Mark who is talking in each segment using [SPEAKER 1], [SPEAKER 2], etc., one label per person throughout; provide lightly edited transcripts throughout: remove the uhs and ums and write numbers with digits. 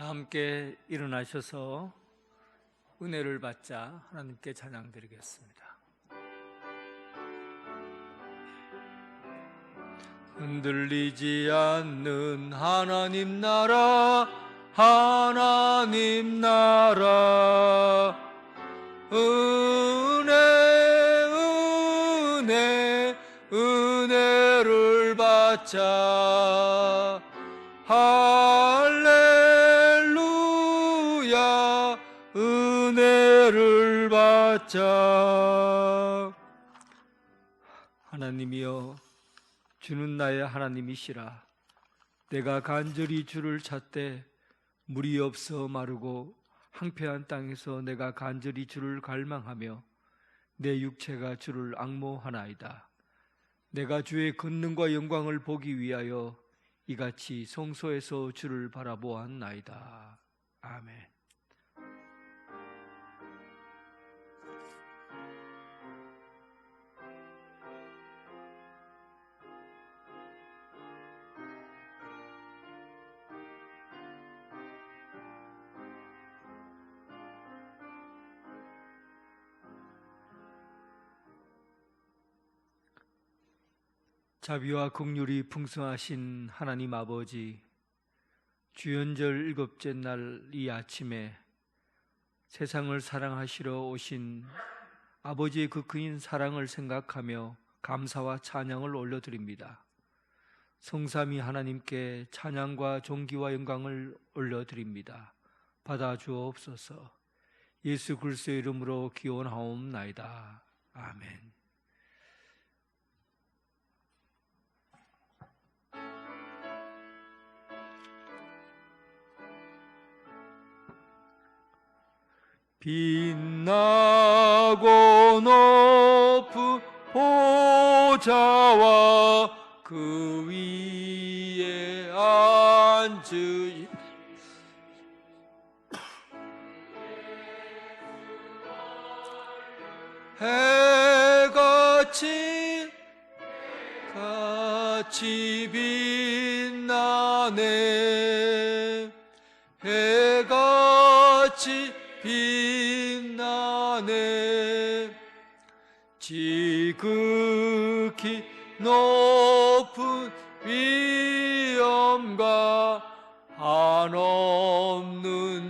[SPEAKER 1] 다 함께 일어나셔서 은혜를 받자 하나님께 찬양드리겠습니다. 흔들리지 않는 하나님 나라, 하나님 나라, 은혜를 받자. 할렐루야, 은혜를 받자. 하나님이여, 주는 나의 하나님이시라. 내가 간절히 주를 찾되 물이 없어 마르고 황폐한 땅에서 내가 간절히 주를 갈망하며 내 육체가 주를 앙모하나이다. 내가 주의 권능과 영광을 보기 위하여 이같이 성소에서 주를 바라보았나이다. 아멘. 자비와 긍휼이 풍성하신 하나님 아버지, 주연절 일곱째 날 이 아침에 세상을 사랑하시러 오신 아버지의 그 크신 사랑을 생각하며 감사와 찬양을 올려드립니다. 성삼위 하나님께 찬양과 존귀와 영광을 올려드립니다. 받아주옵소서. 예수 그리스도의 이름으로 기원하옵나이다. 아멘. 빛나고 높은 보좌와 그 위에 앉으신 해같이 빛나네. 해같이 빛나네. 지극히 높은 위엄과 한없는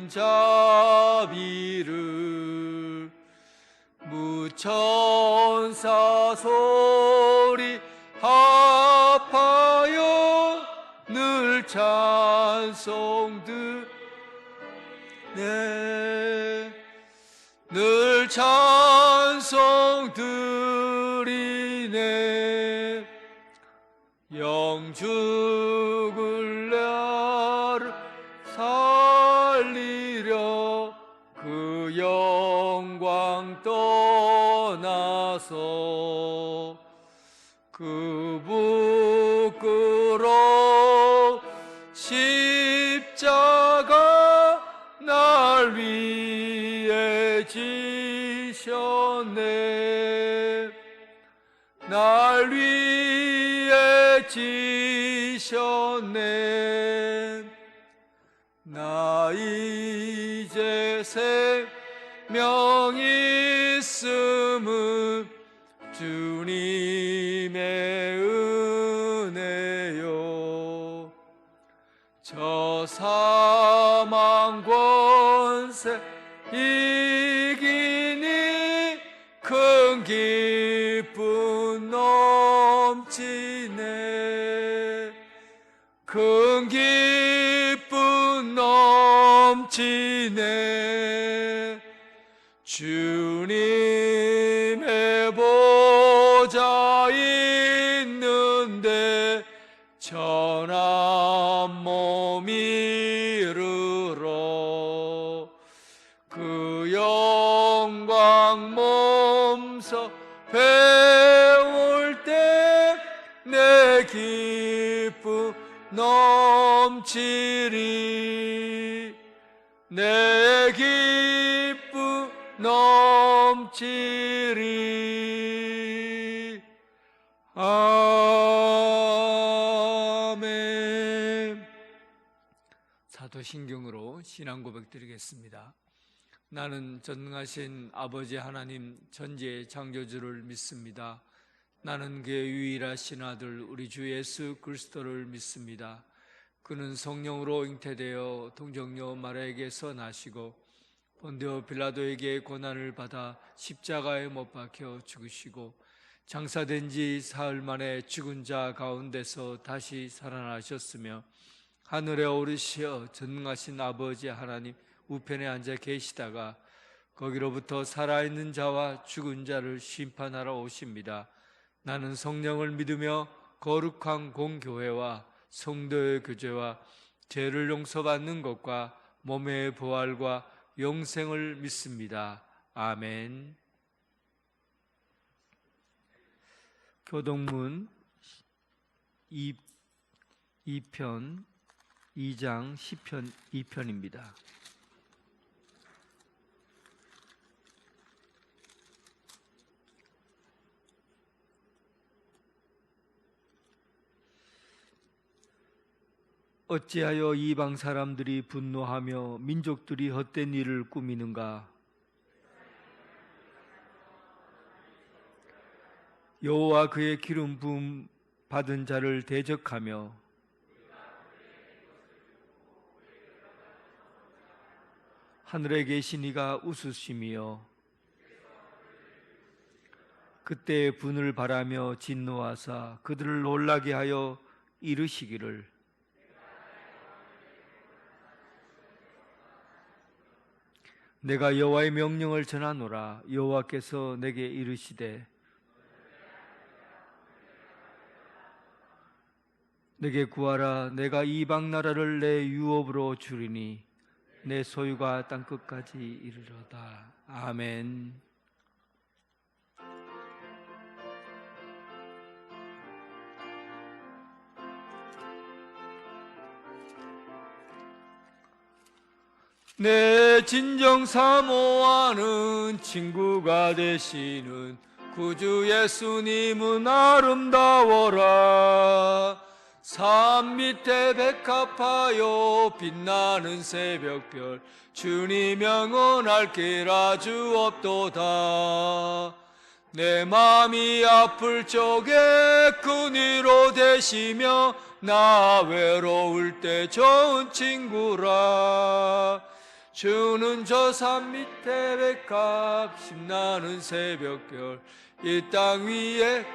[SPEAKER 1] 자비를 무천사 소리 합하여 늘 찬송드 늘 찬송 드리네. 영죽을 나를 살리려 그 영광 떠나서 그 부끄러운 십자가 날 위해 지셨네. 날 위해 지셨네. 나 이제 생명 있음은 주님의 은혜요. 저 사망 권세 이기니 큰 기쁨 넘치네. 큰 기쁨 넘치네. 주님의 보좌 있는데 천한 몸 이르러 그 영광 몸서 배울 때 내 기쁨 넘치리. 내 기쁨 넘치리. 아멘. 사도신경으로 신앙 고백 드리겠습니다. 나는 전능하신 아버지 하나님 전지의 창조주를 믿습니다. 나는 그의 유일하신 아들 우리 주 예수 그리스도를 믿습니다. 그는 성령으로 잉태되어 동정녀 마리아에게서 나시고 본디오 빌라도에게 고난을 받아 십자가에 못 박혀 죽으시고 장사된 지 사흘 만에 죽은 자 가운데서 다시 살아나셨으며 하늘에 오르시어 전능하신 아버지 하나님 우편에 앉아 계시다가 거기로부터 살아있는 자와 죽은 자를 심판하러 오십니다. 나는 성령을 믿으며 거룩한 공교회와 성도의 교제와 죄를 용서받는 것과 몸의 부활과 영생을 믿습니다. 아멘. 교동문 2편 2장 10편 2편입니다. 어찌하여 이방 사람들이 분노하며 민족들이 헛된 일을 꾸미는가? 여호와 그의 기름 부음 받은 자를 대적하며 하늘에 계신 이가 웃으시며 그때 분을 바라며 진노하사 그들을 놀라게 하여 이르시기를 내가 여호와의 명령을 전하노라. 여호와께서 내게 이르시되 내게 구하라. 내가 이방 나라를 내 유업으로 주리니 내 소유가 땅끝까지 이르러다. 아멘. 내 진정 사모하는 친구가 되시는 구주 예수님은 아름다워라. 산 밑에 백합하여 빛나는 새벽별 주님 영원할 길 아주 없도다. 내 마음이 아플 적에 그 위로 되시며 나 외로울 때 좋은 친구라. 주는 저 산 밑에 백합 빛나는 새벽별 이 땅 위에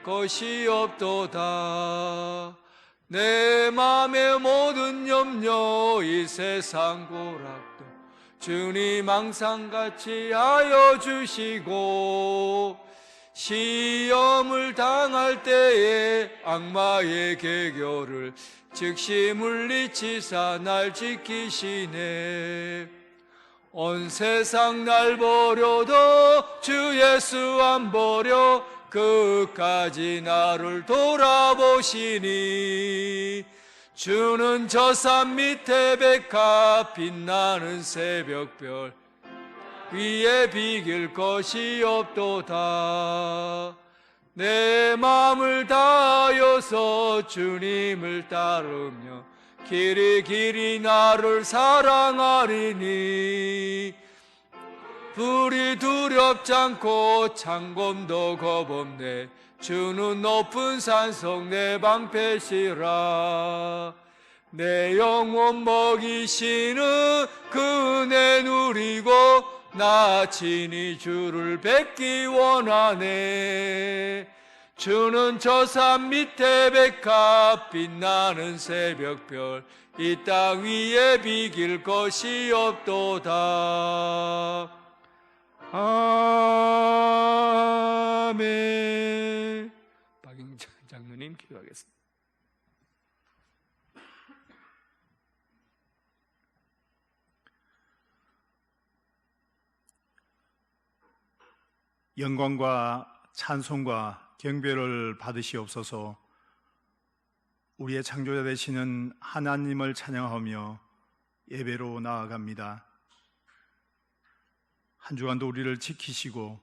[SPEAKER 1] 것이 없도다. 내 맘의 모든 염려 이 세상 고락도 주님 항상 같이 하여 주시고 시험을 당할 때에 악마의 계교를 즉시 물리치사 날 지키시네. 온 세상 날 버려도 주 예수 안 버려 끝까지 나를 돌아보시니 주는 저 산 밑에 백합 빛나는 새벽별 위에 비길 것이 없도다. 내 마음을 다하여서 주님을 따르며 길이 나를 사랑하리니 불이 두렵지 않고 창검도 겁없네. 주는 높은 산속 내 방패시라. 내 영혼 먹이시는 그 은혜 누리고 나 친히 주를 뵙기 원하네. 주는 저 산 밑에 백합 빛나는 새벽별 이 땅 위에 비길 것이 없도다. 아멘. 박영장 장로님 기도하겠습니다.
[SPEAKER 2] 영광과 찬송과 경배를 받으시옵소서. 우리의 창조자 되시는 하나님을 찬양하며 예배로 나아갑니다. 한 주간도 우리를 지키시고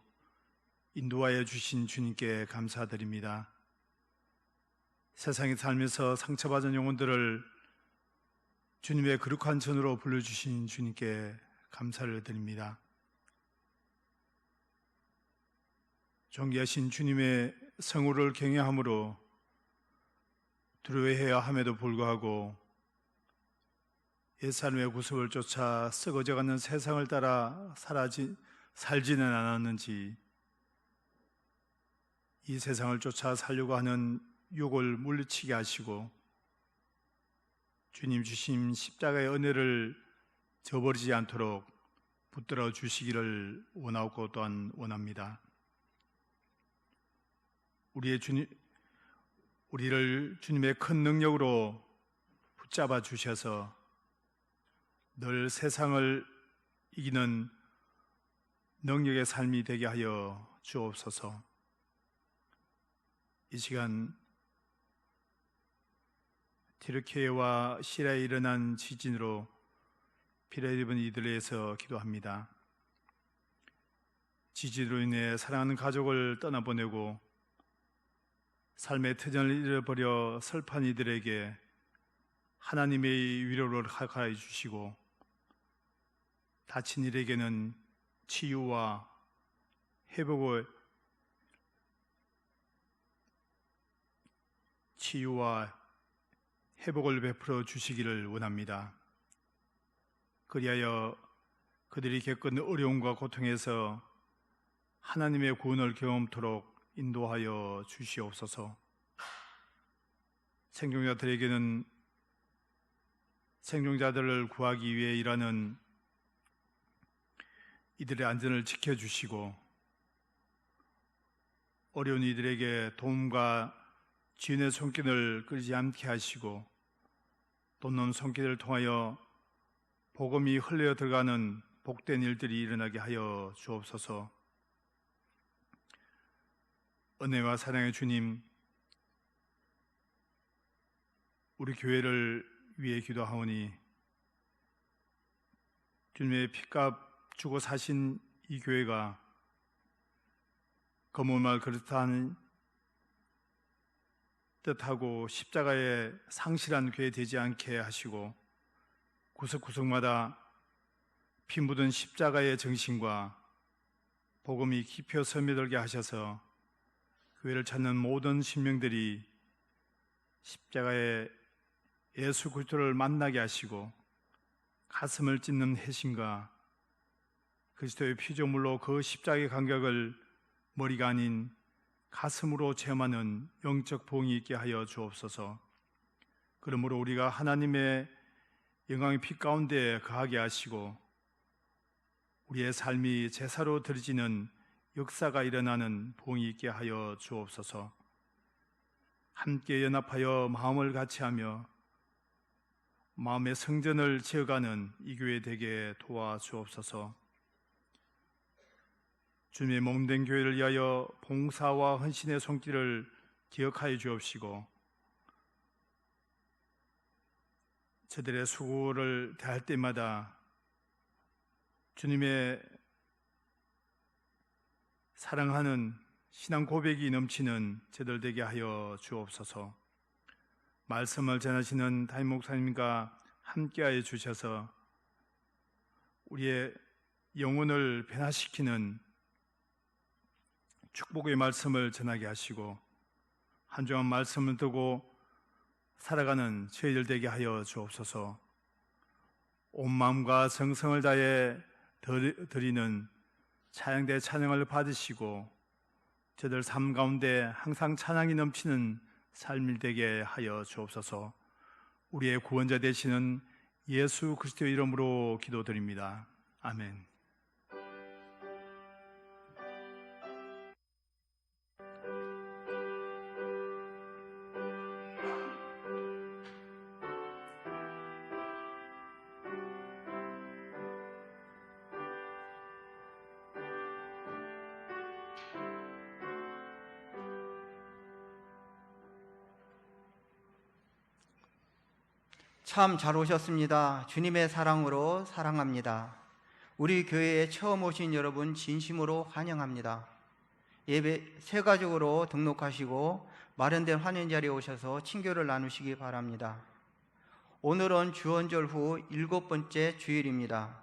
[SPEAKER 2] 인도하여 주신 주님께 감사드립니다. 세상에 살면서 상처받은 영혼들을 주님의 거룩한 전으로 불러주신 주님께 감사를 드립니다. 존귀하신 주님의 성호를 경외함으로 두려워해야 함에도 불구하고 옛사람의 구습을 쫓아 썩어져가는 세상을 따라 살지는 않았는지, 이 세상을 쫓아 살려고 하는 유혹을 물리치게 하시고 주님 주신 십자가의 은혜를 저버리지 않도록 붙들어 주시기를 원하고 또한 원합니다. 우리를 주님의 큰 능력으로 붙잡아 주셔서 늘 세상을 이기는 능력의 삶이 되게 하여 주옵소서. 이 시간 튀르키예와 시리아에 일어난 지진으로 피해를 입은 이들을 위해서 기도합니다. 지진으로 인해 사랑하는 가족을 떠나보내고 삶의 터전을 잃어버려 슬픈 이들에게 하나님의 위로를 허락하여 주시고, 다친 이에게는 치유와 회복을 베풀어 주시기를 원합니다. 그리하여 그들이 겪은 어려움과 고통에서 하나님의 구원을 경험토록 인도하여 주시옵소서. 생존자들에게는 생존자들을 구하기 위해 일하는 이들의 안전을 지켜주시고, 어려운 이들에게 도움과 지은의 손길을 끊이지 않게 하시고, 돕는 손길을 통하여 복음이 흘러 들어가는 복된 일들이 일어나게 하여 주옵소서. 은혜와 사랑의 주님, 우리 교회를 위해 기도하오니 주님의 피값 주고 사신 이 교회가 거물말 그렇다는 뜻하고 십자가에 상실한 교회 되지 않게 하시고, 구석구석마다 피 묻은 십자가의 정신과 복음이 깊이 스며들게 하셔서 교회를 찾는 모든 신명들이 십자가의 예수 그리스도를 만나게 하시고, 가슴을 찢는 회심과 그리스도의 피조물로 그 십자가의 감격을 머리가 아닌 가슴으로 체험하는 영적 부흥이 있게 하여 주옵소서. 그러므로 우리가 하나님의 영광의 빛 가운데 거하게 하시고, 우리의 삶이 제사로 드려지는 역사가 일어나는 부흥이 있게 하여 주옵소서. 함께 연합하여 마음을 같이하며 마음의 성전을 지어가는 이 교회 되게 도와주옵소서. 주님의 몸된 교회를 위하여 봉사와 헌신의 손길을 기억하여 주옵시고, 저들의 수고를 대할 때마다 주님의 사랑하는 신앙 고백이 넘치는 저들 되게 하여 주옵소서. 말씀을 전하시는 담임 목사님과 함께하여 주셔서 우리의 영혼을 변화시키는 축복의 말씀을 전하게 하시고, 한주한 말씀을 두고 살아가는 저희들 되게 하여 주옵소서. 온 마음과 정성을 다해 드리는 찬양대 찬양을 받으시고, 저들 삶 가운데 항상 찬양이 넘치는 삶이 되게 하여 주옵소서. 우리의 구원자 되시는 예수 그리스도의 이름으로 기도드립니다. 아멘.
[SPEAKER 3] 참 잘 오셨습니다. 주님의 사랑으로 사랑합니다. 우리 교회에 처음 오신 여러분 진심으로 환영합니다. 예배 새 가족으로 등록하시고 마련된 환영 자리에 오셔서 친교를 나누시기 바랍니다. 오늘은 주언절 후 7번째 주일입니다.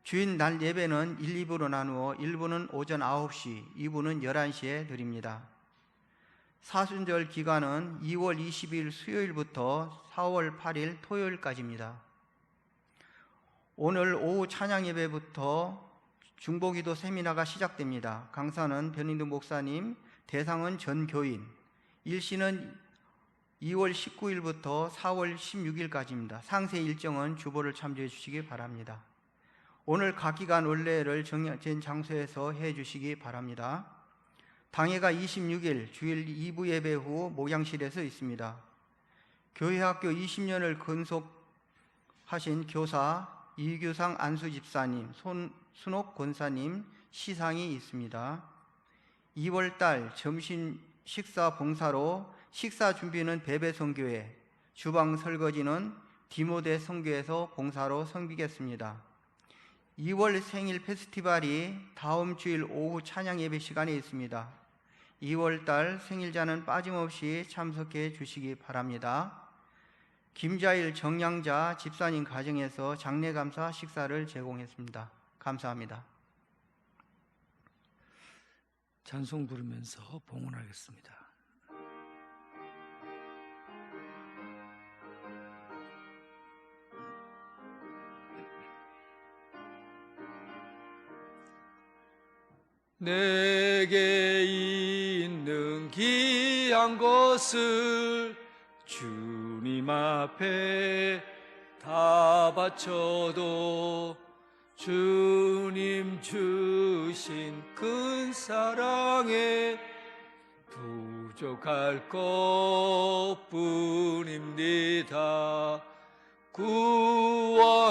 [SPEAKER 3] 주일 날 예배는 1, 2부로 나누어 1부는 오전 9시, 2부는 11시에 드립니다. 사순절 기간은 2월 20일 수요일부터 4월 8일 토요일까지입니다. 오늘 오후 찬양 예배부터 중보기도 세미나가 시작됩니다. 강사는 변인두 목사님, 대상은 전 교인. 일시는 2월 19일부터 4월 16일까지입니다. 상세 일정은 주보를 참조해 주시기 바랍니다. 오늘 각 기간 원래를 정해진 장소에서 해 주시기 바랍니다. 당회가 26일 주일 2부 예배 후 목양실에서 있습니다. 교회학교 20년을 근속하신 교사 이규상 안수 집사님, 손순옥 권사님 시상이 있습니다. 2월달 점심 식사 봉사로 식사 준비는 베베성교회, 주방 설거지는 디모데 성교에서 봉사로 섬기겠습니다. 2월 생일 페스티벌이 다음 주일 오후 찬양 예배 시간에 있습니다. 2월달 생일자는 빠짐없이 참석해 주시기 바랍니다. 김자일 정량자 집사님 가정에서 장례감사 식사를 제공했습니다. 감사합니다.
[SPEAKER 1] 찬송 부르면서 봉헌하겠습니다. 내게 있는 귀한 것을 주님 앞에 다 바쳐도 주님 주신 큰 사랑에 부족할 것뿐입니다. 구원하신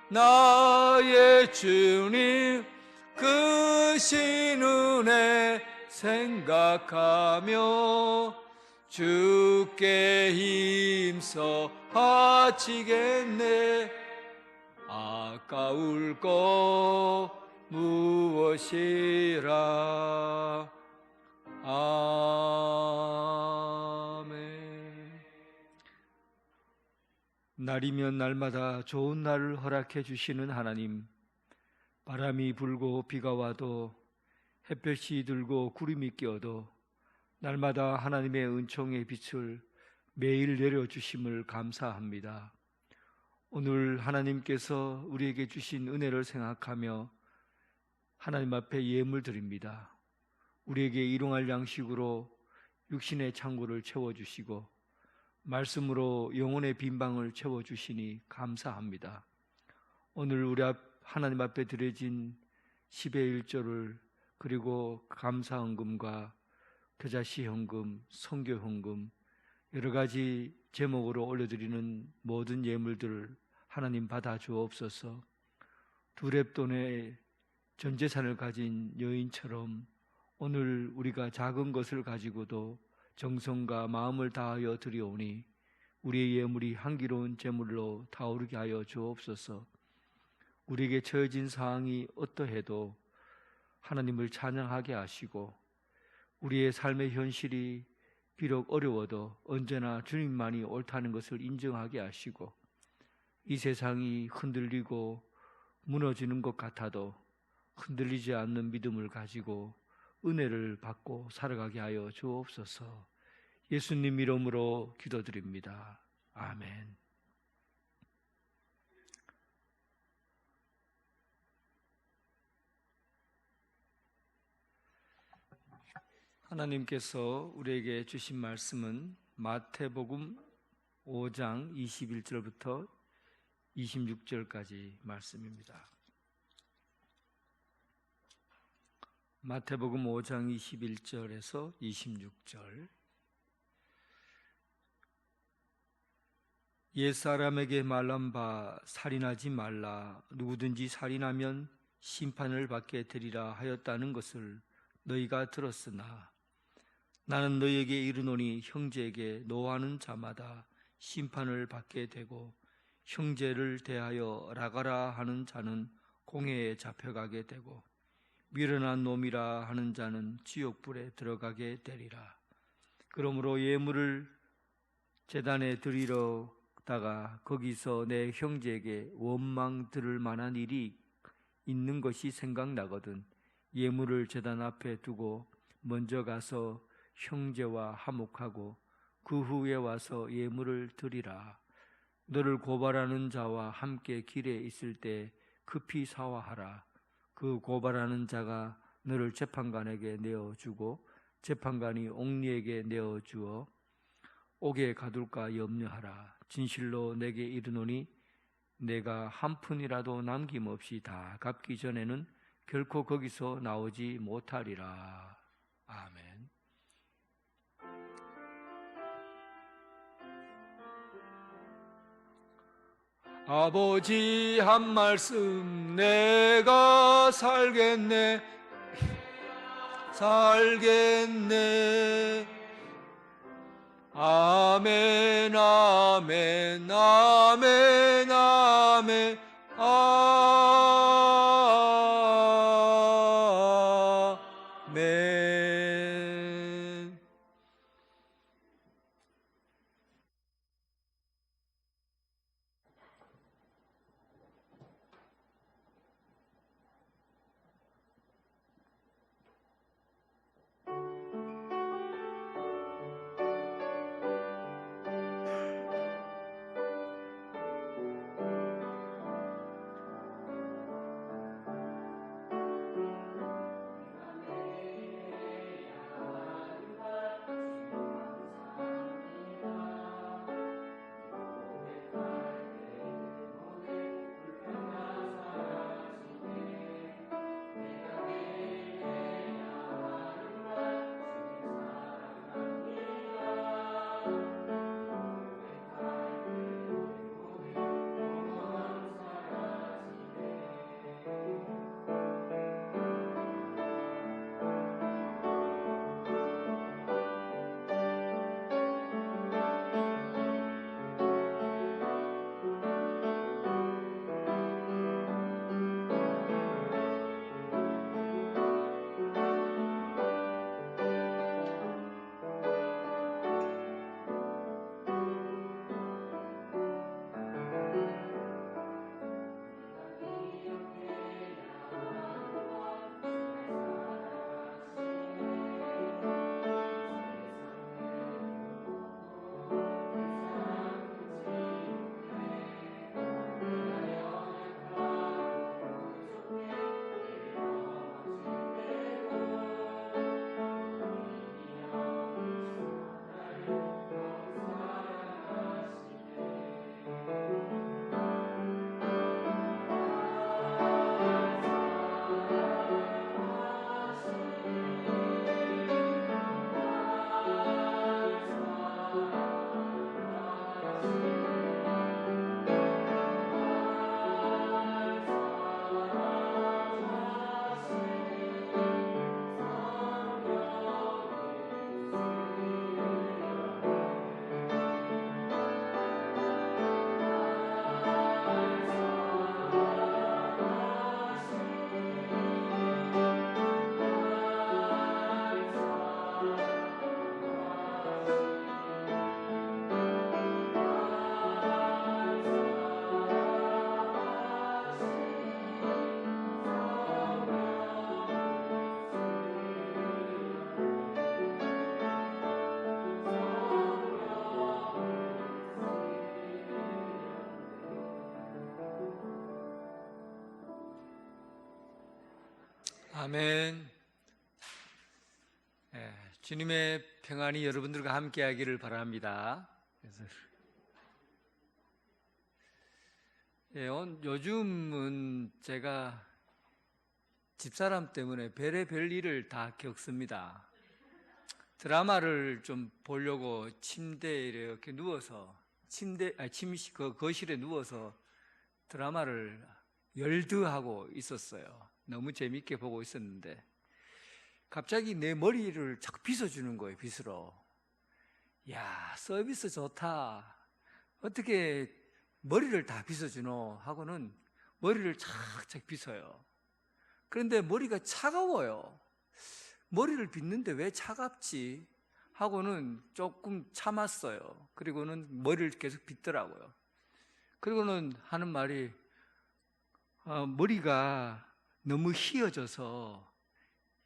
[SPEAKER 1] 나의 주님 크신 은혜 생각하며 주께 힘써 바치겠네. 아까울 것 무엇이라. 아멘. 날이면 날마다 좋은 날을 허락해 주시는 하나님, 바람이 불고 비가 와도 햇볕이 들고 구름이 끼어도 날마다 하나님의 은총의 빛을 매일 내려주심을 감사합니다. 오늘 하나님께서 우리에게 주신 은혜를 생각하며 하나님 앞에 예물 드립니다. 우리에게 일용할 양식으로 육신의 창고를 채워주시고 말씀으로 영혼의 빈방을 채워주시니 감사합니다. 오늘 우리 하나님 앞에 드려진 10의 1조를 그리고 감사헌금과 겨자씨헌금, 선교헌금 여러 가지 제목으로 올려드리는 모든 예물들을 하나님 받아 주옵소서. 두 렙돈의 전 재산을 가진 여인처럼 오늘 우리가 작은 것을 가지고도 정성과 마음을 다하여 드리오니 우리의 예물이 향기로운 제물로 타오르게 하여 주옵소서. 우리에게 처해진 상황이 어떠해도 하나님을 찬양하게 하시고 우리의 삶의 현실이 비록 어려워도 언제나 주님만이 옳다는 것을 인정하게 하시고 이 세상이 흔들리고 무너지는 것 같아도 흔들리지 않는 믿음을 가지고 은혜를 받고 살아가게 하여 주옵소서. 예수님 이름으로 기도드립니다. 아멘. 하나님께서 우리에게 주신 말씀은 마태복음 5장 21절부터 26절까지 말씀입니다. 마태복음 5장 21절에서 26절. 옛사람에게 말한 바 살인하지 말라. 누구든지 살인하면 심판을 받게 되리라 하였다는 것을 너희가 들었으나 나는 너희에게 이르노니 형제에게 노하는 자마다 심판을 받게 되고 형제를 대하여 라가라 하는 자는 공회에 잡혀가게 되고 미련한 놈이라 하는 자는 지옥불에 들어가게 되리라. 그러므로 예물을 제단에 드리러다가 거기서 내 형제에게 원망 들을 만한 일이 있는 것이 생각나거든. 예물을 제단 앞에 두고 먼저 가서 형제와 화목하고 그 후에 와서 예물을 드리라. 너를 고발하는 자와 함께 길에 있을 때 급히 사화하라. 그 고발하는 자가 너를 재판관에게 내어주고 재판관이 옥리에게 내어주어 옥에 가둘까 염려하라. 진실로 내게 이르노니 내가 한 푼이라도 남김없이 다 갚기 전에는 결코 거기서 나오지 못하리라. 아멘. 아버지 한 말씀 내가 살겠네 아멘 아멘 아멘 아멘 아멘. 아멘. 주님의 평안이 여러분들과 함께하기를 바랍니다. 요즘은 제가 집사람 때문에 별의별 일을 다 겪습니다. 드라마를 좀 보려고 침대에 이렇게 누워서 거실에 누워서 드라마를 열드하고 있었어요. 너무 재밌게 보고 있었는데 갑자기 내 머리를 자꾸 빗어주는 거예요. 빗으로. 야, 서비스 좋다. 어떻게 머리를 다 빗어주노 하고는 머리를 착착 빗어요. 그런데 머리가 차가워요. 머리를 빗는데 왜 차갑지 하고는 조금 참았어요. 그리고는 머리를 계속 빗더라고요. 그리고는 하는 말이 머리가 너무 휘어져서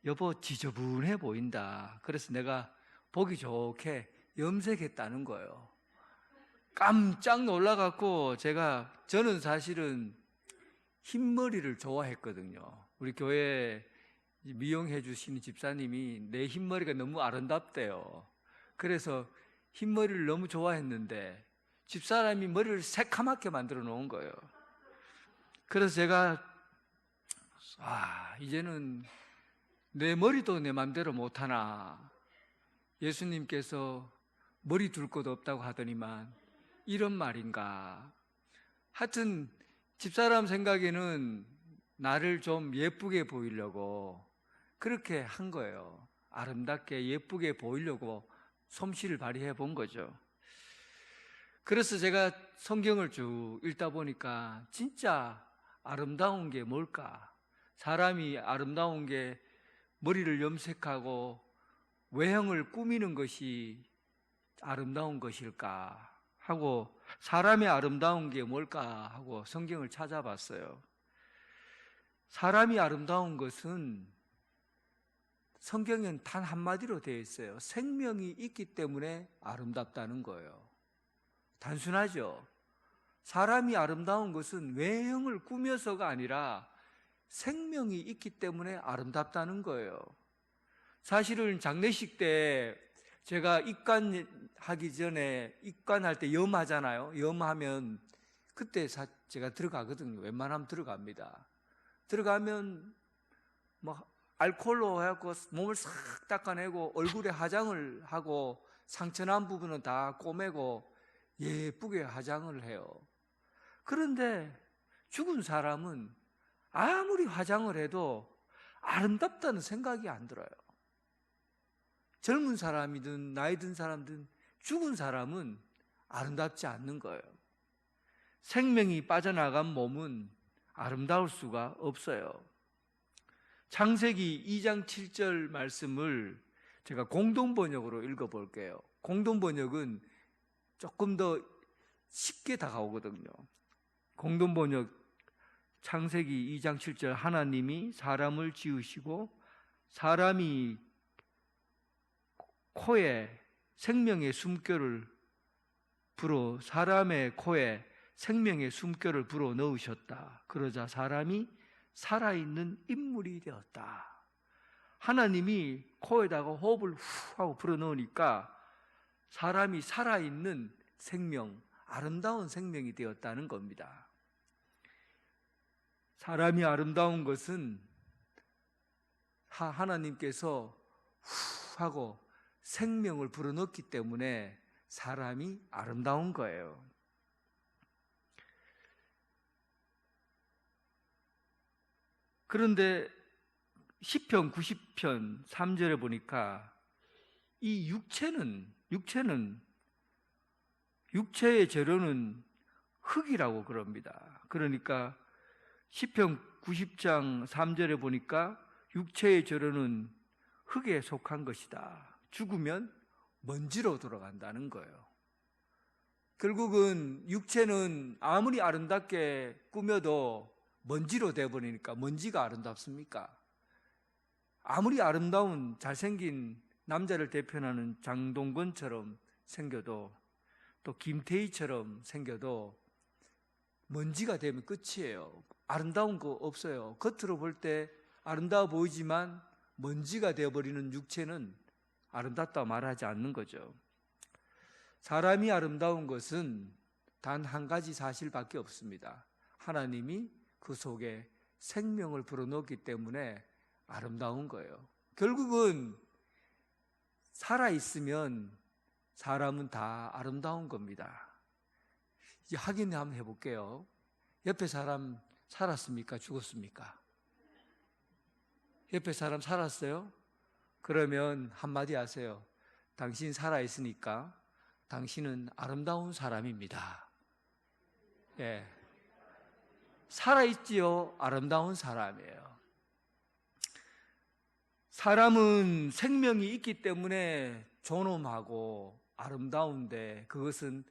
[SPEAKER 1] 여보 지저분해 보인다. 그래서 내가 보기 좋게 염색했다는 거예요. 깜짝 놀라갖고 저는 사실은 흰머리를 좋아했거든요. 우리 교회 미용해 주시는 집사님이 내 흰머리가 너무 아름답대요. 그래서 흰머리를 너무 좋아했는데 집사람이 머리를 새카맣게 만들어 놓은 거예요. 그래서 제가 이제는 내 머리도 내 맘대로 못하나. 예수님께서 머리 둘 곳 없다고 하더니만 이런 말인가. 하여튼 집사람 생각에는 나를 좀 예쁘게 보이려고 그렇게 한 거예요. 아름답게 예쁘게 보이려고 솜씨를 발휘해 본 거죠. 그래서 제가 성경을 쭉 읽다 보니까 진짜 아름다운 게 뭘까? 사람이 아름다운 게 머리를 염색하고 외형을 꾸미는 것이 아름다운 것일까 하고, 사람의 아름다운 게 뭘까 하고 성경을 찾아봤어요. 사람이 아름다운 것은 성경엔 단 한마디로 되어 있어요. 생명이 있기 때문에 아름답다는 거예요. 단순하죠? 사람이 아름다운 것은 외형을 꾸며서가 아니라 생명이 있기 때문에 아름답다는 거예요. 사실은 장례식 때 제가 입관하기 전에, 입관할 때 염하잖아요. 염하면 그때 제가 들어가거든요. 웬만하면 들어갑니다. 들어가면 알코올로 해갖고 몸을 싹 닦아내고 얼굴에 화장을 하고 상처난 부분은 다 꼬매고 예쁘게 화장을 해요. 그런데 죽은 사람은 아무리 화장을 해도 아름답다는 생각이 안 들어요. 젊은 사람이든 나이 든 사람든 죽은 사람은 아름답지 않는 거예요. 생명이 빠져나간 몸은 아름다울 수가 없어요. 창세기 2장 7절 말씀을 제가 공동번역으로 읽어볼게요. 공동번역은 조금 더 쉽게 다가오거든요. 공동번역 창세기 2장 7절, 하나님이 사람을 지으시고 사람이 코에 생명의 숨결을 불어, 사람의 코에 생명의 숨결을 불어 넣으셨다. 그러자 사람이 살아있는 인물이 되었다. 하나님이 코에다가 호흡을 후 하고 불어 넣으니까 사람이 살아있는 생명, 아름다운 생명이 되었다는 겁니다. 사람이 아름다운 것은 하나님께서 후 하고 생명을 불어넣기 때문에 사람이 아름다운 거예요. 그런데 시편 90편 3절에 보니까 이 육체의 재료는 흙이라고 그럽니다. 그러니까 시편 90장 3절에 보니까 육체의 재료는 흙에 속한 것이다. 죽으면 먼지로 돌아간다는 거예요. 결국은 육체는 아무리 아름답게 꾸며도 먼지로 돼버리니까, 먼지가 아름답습니까? 아무리 아름다운 잘생긴 남자를 대표하는 장동건처럼 생겨도, 또 김태희처럼 생겨도 먼지가 되면 끝이에요. 아름다운 거 없어요. 겉으로 볼 때 아름다워 보이지만 먼지가 되어버리는 육체는 아름답다 말하지 않는 거죠. 사람이 아름다운 것은 단 한 가지 사실밖에 없습니다. 하나님이 그 속에 생명을 불어넣었기 때문에 아름다운 거예요. 결국은 살아있으면 사람은 다 아름다운 겁니다. 이제 확인 한번 해볼게요. 옆에 사람 살았습니까? 죽었습니까? 옆에 사람 살았어요? 그러면 한마디 하세요. 당신 살아있으니까 당신은 아름다운 사람입니다. 예. 살아있지요? 아름다운 사람이에요. 사람은 생명이 있기 때문에 존엄하고 아름다운데 그것은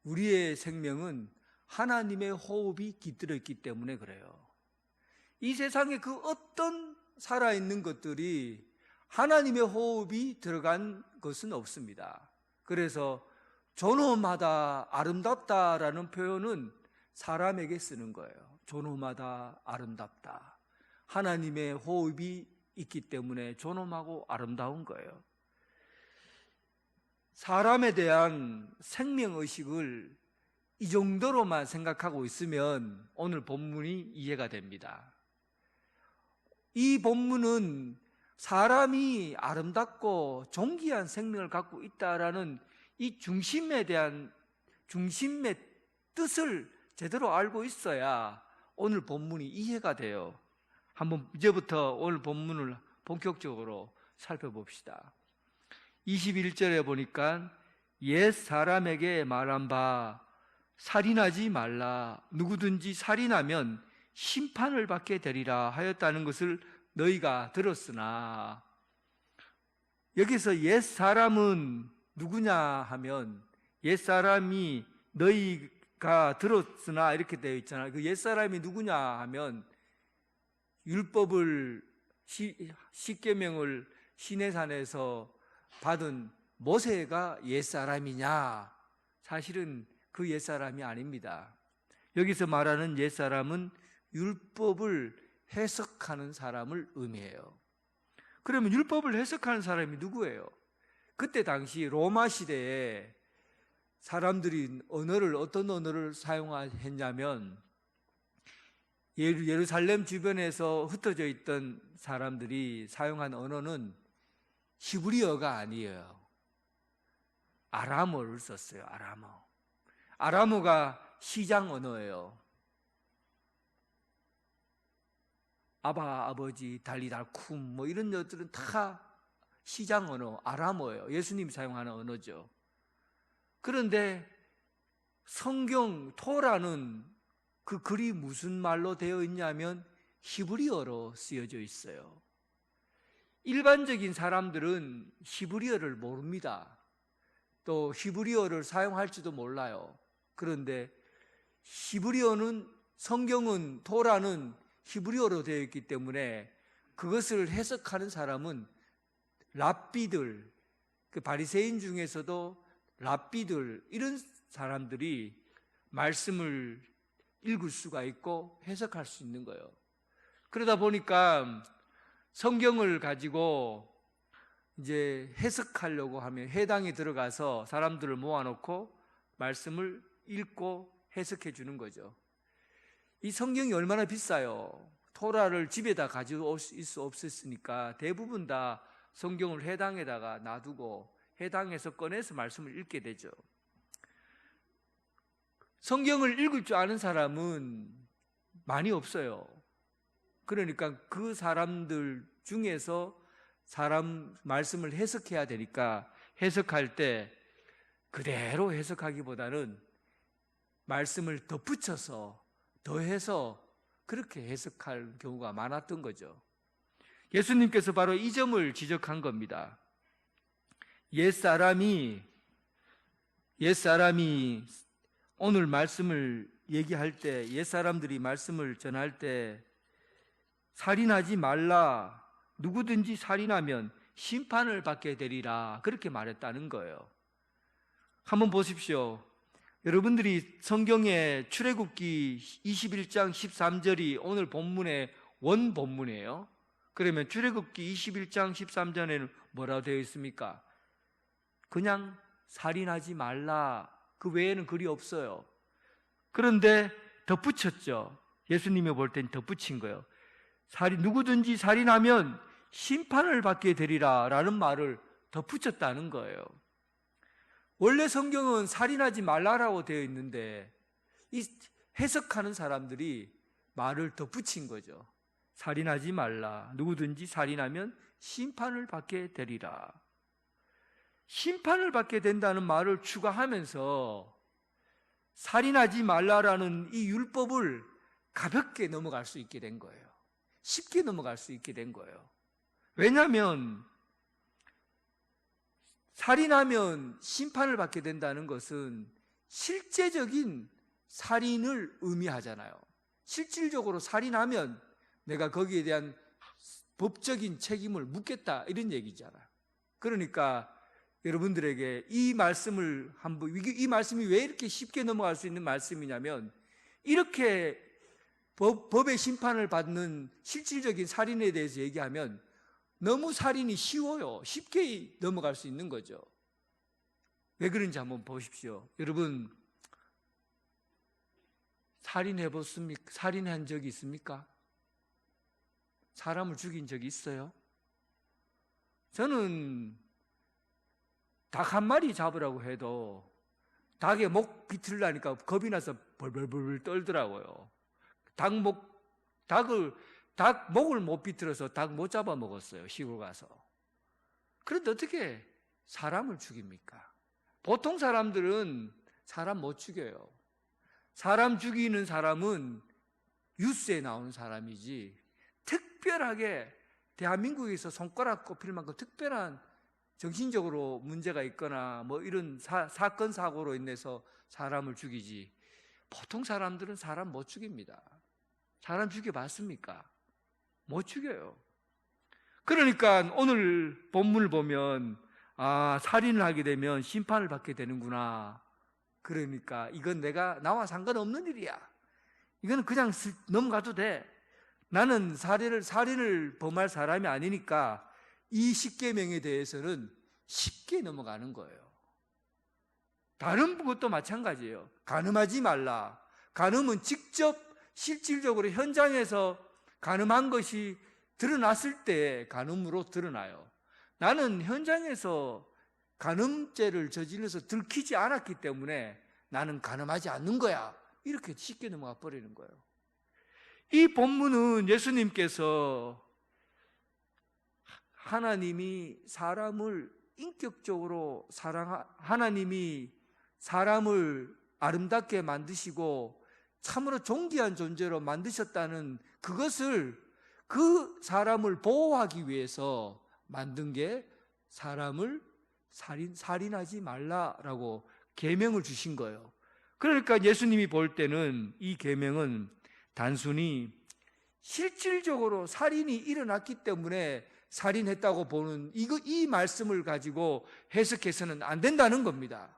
[SPEAKER 1] 우리의 생명은 하나님의 호흡이 깃들어 있기 때문에 그래요. 이 세상에 그 어떤 살아있는 것들이 하나님의 호흡이 들어간 것은 없습니다. 그래서 존엄하다, 아름답다라는 표현은 사람에게 쓰는 거예요. 존엄하다, 아름답다. 하나님의 호흡이 있기 때문에 존엄하고 아름다운 거예요. 사람에 대한 생명의식을 이 정도로만 생각하고 있으면 오늘 본문이 이해가 됩니다. 이 본문은 사람이 아름답고 존귀한 생명을 갖고 있다라는 이 중심의 뜻을 제대로 알고 있어야 오늘 본문이 이해가 돼요. 한번 이제부터 오늘 본문을 본격적으로 살펴봅시다. 21절에 보니까 옛 사람에게 말한 바 살인하지 말라, 누구든지 살인하면 심판을 받게 되리라 하였다는 것을 너희가 들었으나, 여기서 옛 사람은 누구냐 하면 옛 사람이 너희가 들었으나 이렇게 되어 있잖아요. 그 옛 사람이 누구냐 하면 율법을 십계명을 시내산에서 받은 모세가 옛사람이냐? 사실은 그 옛사람이 아닙니다. 여기서 말하는 옛사람은 율법을 해석하는 사람을 의미해요. 그러면 율법을 해석하는 사람이 누구예요? 그때 당시 로마 시대에 사람들이 어떤 언어를 사용했냐면 예루살렘 주변에서 흩어져 있던 사람들이 사용한 언어는 히브리어가 아니에요. 아람어를 썼어요. 아람어가 시장 언어예요. 아바, 아버지, 달리달쿰 뭐 이런 것들은 다 시장 언어, 아람어예요. 예수님이 사용하는 언어죠. 그런데 성경 토라는 그 글이 무슨 말로 되어 있냐면 히브리어로 쓰여져 있어요. 일반적인 사람들은 히브리어를 모릅니다. 또 히브리어를 사용할지도 몰라요. 그런데 성경은 토라는 히브리어로 되어 있기 때문에 그것을 해석하는 사람은 랍비들, 그 바리새인 중에서도 랍비들, 이런 사람들이 말씀을 읽을 수가 있고 해석할 수 있는 거예요. 그러다 보니까 성경을 가지고 이제 해석하려고 하면 회당에 들어가서 사람들을 모아놓고 말씀을 읽고 해석해 주는 거죠. 이 성경이 얼마나 비싸요. 토라를 집에다 가지고 올 수 없었으니까 대부분 다 성경을 회당에다가 놔두고 회당에서 꺼내서 말씀을 읽게 되죠. 성경을 읽을 줄 아는 사람은 많이 없어요. 그러니까 그 사람들 중에서 사람 말씀을 해석해야 되니까 해석할 때 그대로 해석하기보다는 말씀을 덧붙여서 더해서 그렇게 해석할 경우가 많았던 거죠. 예수님께서 바로 이 점을 지적한 겁니다. 옛사람이 오늘 말씀을 얘기할 때, 옛사람들이 말씀을 전할 때 살인하지 말라, 누구든지 살인하면 심판을 받게 되리라, 그렇게 말했다는 거예요. 한번 보십시오. 여러분들이 성경의 출애굽기 21장 13절이 오늘 본문의 원본문이에요. 그러면 출애굽기 21장 13절에는 뭐라고 되어 있습니까? 그냥 살인하지 말라, 그 외에는 글이 없어요. 그런데 덧붙였죠. 예수님이 볼 땐 덧붙인 거예요. 누구든지 살인하면 심판을 받게 되리라 라는 말을 덧붙였다는 거예요. 원래 성경은 살인하지 말라라고 되어 있는데 이 해석하는 사람들이 말을 덧붙인 거죠. 살인하지 말라, 누구든지 살인하면 심판을 받게 되리라. 심판을 받게 된다는 말을 추가하면서 살인하지 말라라는 이 율법을 가볍게 넘어갈 수 있게 된 거예요. 쉽게 넘어갈 수 있게 된 거예요. 왜냐하면 살인하면 심판을 받게 된다는 것은 실제적인 살인을 의미하잖아요. 실질적으로 살인하면 내가 거기에 대한 법적인 책임을 묻겠다, 이런 얘기잖아요. 그러니까 여러분들에게 이 말씀을 이 말씀이 왜 이렇게 쉽게 넘어갈 수 있는 말씀이냐면, 이렇게 법의 심판을 받는 실질적인 살인에 대해서 얘기하면 너무 살인이 쉬워요. 쉽게 넘어갈 수 있는 거죠. 왜 그런지 한번 보십시오. 여러분, 살인해봤습니까? 살인한 적이 있습니까? 사람을 죽인 적이 있어요? 저는 닭 한 마리 잡으라고 해도 닭의 목 비틀라니까 겁이 나서 벌벌벌 떨더라고요. 닭 목을 못 비틀어서 닭 못 잡아 먹었어요, 시골 가서. 그런데 어떻게 사람을 죽입니까? 보통 사람들은 사람 못 죽여요. 사람 죽이는 사람은 뉴스에 나오는 사람이지, 특별하게 대한민국에서 손가락 꼽힐 만큼 특별한 정신적으로 문제가 있거나 뭐 이런 사건 사고로 인해서 사람을 죽이지, 보통 사람들은 사람 못 죽입니다. 사람 죽여봤습니까? 못 죽여요. 그러니까 오늘 본문을 보면, 살인을 하게 되면 심판을 받게 되는구나. 그러니까 이건 나와 상관없는 일이야. 이거는 그냥 넘어가도 돼. 나는 살인을 범할 사람이 아니니까 이 십계명에 대해서는 쉽게 넘어가는 거예요. 다른 것도 마찬가지예요. 간음하지 말라. 간음은 직접 실질적으로 현장에서 간음한 것이 드러났을 때 간음으로 드러나요. 나는 현장에서 간음죄를 저질러서 들키지 않았기 때문에 나는 간음하지 않는 거야, 이렇게 쉽게 넘어가 버리는 거예요. 이 본문은 예수님께서 하나님이 사람을 인격적으로 하나님이 사람을 아름답게 만드시고 참으로 존귀한 존재로 만드셨다는 그것을, 그 사람을 보호하기 위해서 만든 게 사람을 살인하지 말라라고 계명을 주신 거예요. 그러니까 예수님이 볼 때는 이 계명은 단순히 실질적으로 살인이 일어났기 때문에 살인했다고 보는 이 말씀을 가지고 해석해서는 안 된다는 겁니다.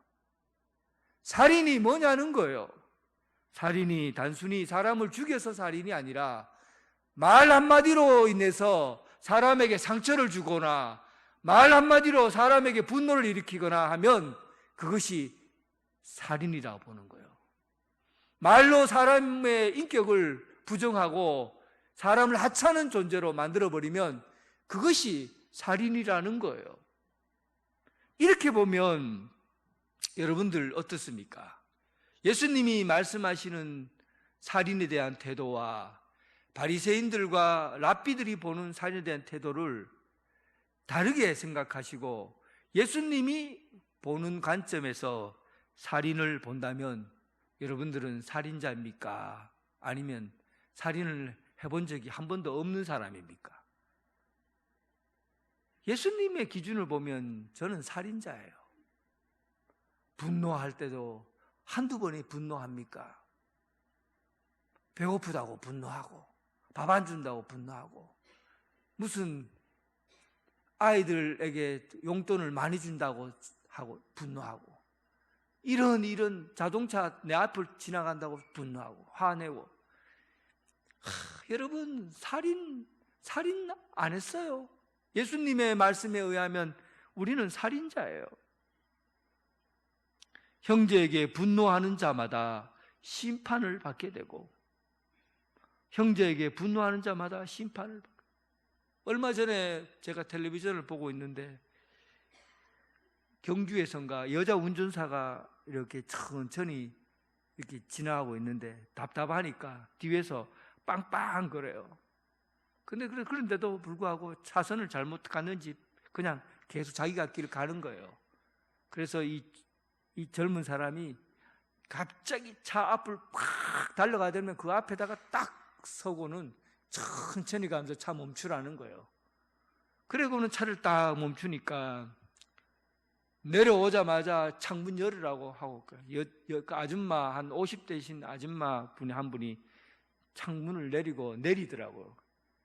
[SPEAKER 1] 살인이 뭐냐는 거예요. 살인이 단순히 사람을 죽여서 살인이 아니라 말 한마디로 인해서 사람에게 상처를 주거나 말 한마디로 사람에게 분노를 일으키거나 하면 그것이 살인이라고 보는 거예요. 말로 사람의 인격을 부정하고 사람을 하찮은 존재로 만들어버리면 그것이 살인이라는 거예요. 이렇게 보면 여러분들 어떻습니까? 예수님이 말씀하시는 살인에 대한 태도와 바리새인들과 랍비들이 보는 살인에 대한 태도를 다르게 생각하시고 예수님이 보는 관점에서 살인을 본다면 여러분들은 살인자입니까? 아니면 살인을 해본 적이 한 번도 없는 사람입니까? 예수님의 기준을 보면 저는 살인자예요. 분노할 때도 한두 번이 분노합니까? 배고프다고 분노하고 밥 안 준다고 분노하고 무슨 아이들에게 용돈을 많이 준다고 하고 분노하고 이런 자동차 내 앞을 지나간다고 분노하고 화내고. 여러분 살인 안 했어요. 예수님의 말씀에 의하면 우리는 살인자예요. 형제에게 분노하는 자마다 심판을 받게 되고 형제에게 분노하는 자마다 심판을 받게. 얼마 전에 제가 텔레비전을 보고 있는데 경주에선가 여자 운전사가 이렇게 천천히 이렇게 지나가고 있는데 답답하니까 뒤에서 빵빵 거려요. 그런데도 불구하고 차선을 잘못 갔는지 그냥 계속 자기가 길을 가는 거예요. 그래서 이 젊은 사람이 갑자기 차 앞을 팍 달려가야 되면 그 앞에다가 딱 서고는 천천히 가면서 차 멈추라는 거예요. 그리고는 차를 딱 멈추니까 내려오자마자 창문 열으라고 하고 그 아줌마 한 50대신 아줌마 분이 한 분이 창문을 내리더라고요.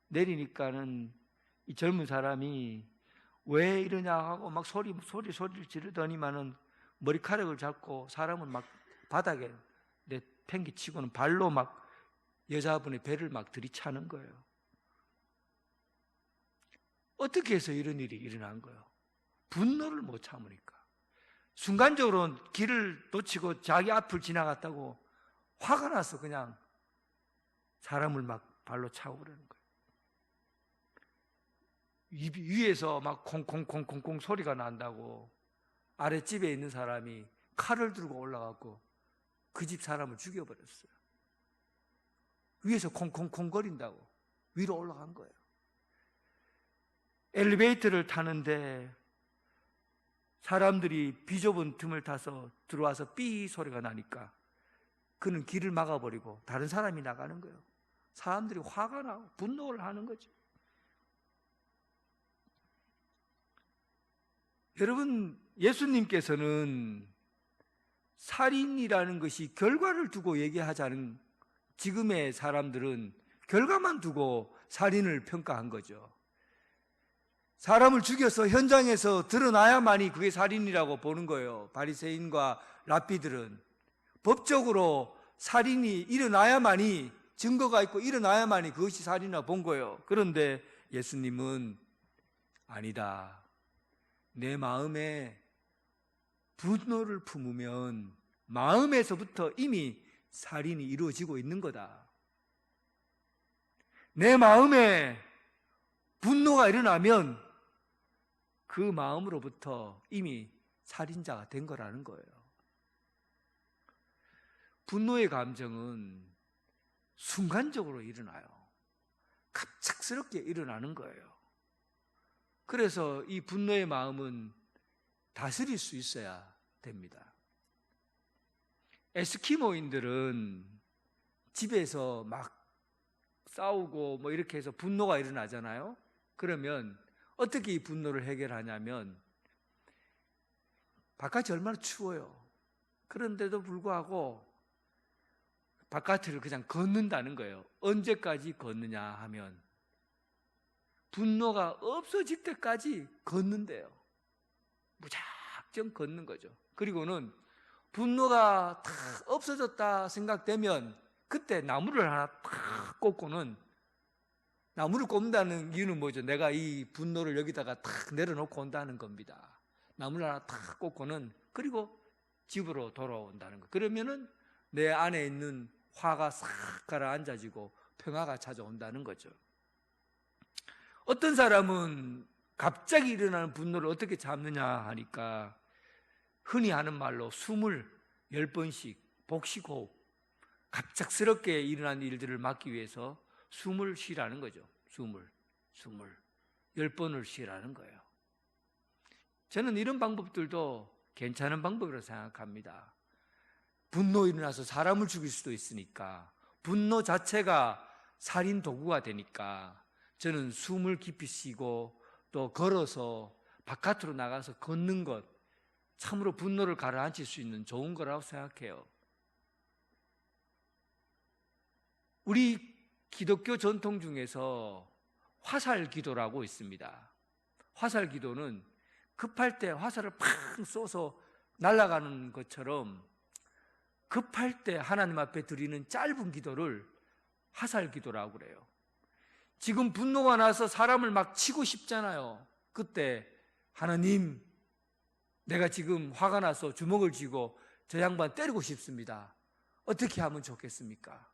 [SPEAKER 1] 내리니까는 이 젊은 사람이 왜 이러냐 하고 막 소리를 지르더니만은 머리카락을 잡고 사람은 막 바닥에 내팽개치고는 발로 막 여자분의 배를 막 들이차는 거예요. 어떻게 해서 이런 일이 일어난 거예요? 분노를 못 참으니까. 순간적으로 길을 놓치고 자기 앞을 지나갔다고 화가 나서 그냥 사람을 막 발로 차고 그러는 거예요. 위에서 막 콩콩콩콩콩 소리가 난다고 아랫집에 있는 사람이 칼을 들고 올라가고 그 집 사람을 죽여버렸어요. 위에서 콩콩콩 거린다고 위로 올라간 거예요. 엘리베이터를 타는데 사람들이 비좁은 틈을 타서 들어와서 삐 소리가 나니까 그는 길을 막아버리고 다른 사람이 나가는 거예요. 사람들이 화가 나고 분노를 하는 거죠. 여러분, 예수님께서는 살인이라는 것이 결과를 두고 얘기하자는, 지금의 사람들은 결과만 두고 살인을 평가한 거죠. 사람을 죽여서 현장에서 드러나야만이 그게 살인이라고 보는 거예요. 바리새인과 랍비들은 법적으로 살인이 일어나야만이, 증거가 있고 일어나야만이 그것이 살인이라고 본 거예요. 그런데 예수님은 아니다. 내 마음에 분노를 품으면 마음에서부터 이미 살인이 이루어지고 있는 거다. 내 마음에 분노가 일어나면 그 마음으로부터 이미 살인자가 된 거라는 거예요. 분노의 감정은 순간적으로 일어나요. 갑작스럽게 일어나는 거예요. 그래서 이 분노의 마음은 다스릴 수 있어야 됩니다. 에스키모인들은 집에서 막 싸우고 뭐 이렇게 해서 분노가 일어나잖아요. 그러면 어떻게 이 분노를 해결하냐면, 바깥이 얼마나 추워요. 그런데도 불구하고 바깥을 그냥 걷는다는 거예요. 언제까지 걷느냐 하면 분노가 없어질 때까지 걷는데요. 무작정 걷는 거죠. 그리고는 분노가 다 없어졌다 생각되면 그때 나무를 하나 탁 꽂고는, 나무를 꼽는다는 이유는 뭐죠? 내가 이 분노를 여기다가 탁 내려놓고 온다는 겁니다. 나무를 하나 탁 꽂고는, 그리고 집으로 돌아온다는 거. 그러면은 내 안에 있는 화가 싹 가라앉아지고 평화가 찾아온다는 거죠. 어떤 사람은 갑자기 일어나는 분노를 어떻게 참느냐 하니까 흔히 하는 말로 숨을 10번씩 복식호흡, 갑작스럽게 일어난 일들을 막기 위해서 숨을 쉬라는 거죠. 숨을 10번을 쉬라는 거예요. 저는 이런 방법들도 괜찮은 방법이라고 생각합니다. 분노 일어나서 사람을 죽일 수도 있으니까, 분노 자체가 살인 도구가 되니까 저는 숨을 깊이 쉬고 또 걸어서 바깥으로 나가서 걷는 것, 참으로 분노를 가라앉힐 수 있는 좋은 거라고 생각해요. 우리 기독교 전통 중에서 화살 기도라고 있습니다. 화살 기도는 급할 때 화살을 팍 쏘서 날아가는 것처럼 급할 때 하나님 앞에 드리는 짧은 기도를 화살 기도라고 그래요. 지금 분노가 나서 사람을 막 치고 싶잖아요. 그때 하나님, 내가 지금 화가 나서 주먹을 쥐고 저 양반 때리고 싶습니다. 어떻게 하면 좋겠습니까?